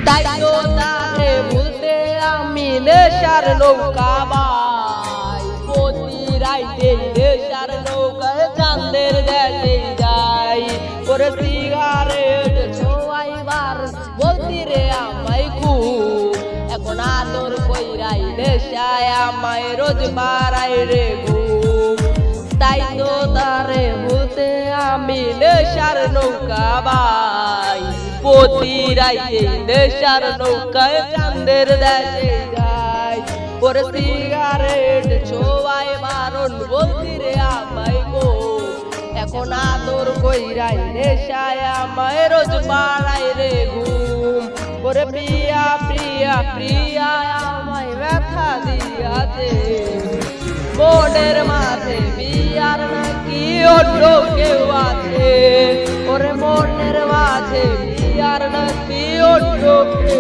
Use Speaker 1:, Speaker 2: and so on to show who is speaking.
Speaker 1: তাই তো তারে ভুলতে আমি নেশার নৌকা বাই, প্রতি রাইতে নেশার নৌকায় চাঁদের দেশে যাই। ওরে সিগারেট ছোয়াইবার বলতি রে আমায় খুব, এখন আদর কইরাই নেশায় আমায় রোজ বাড়াই রে ঘুম। তাই তো তারে ভুলতে আমি নেশার নৌকা বাই, প্রতি রাইতে নেশার নৌকায় চাঁদের দেশে যাই। ওরে সিগারেট ছোয়াই বারণ বলতি রে আমায় গো, এখন আদর কইরাই নেশায় আমায় রোজ বাড়াই রে ঘুম। ওরে প্রিয়া প্রিয়া প্রিয়া আমায় ব্যথা দিয়াছে, মনের মাঝে বিয়ার নাকি অন্য কেউ আছে। ওরে মনের মাঝে বিয়ার নাকি অন্য কেউ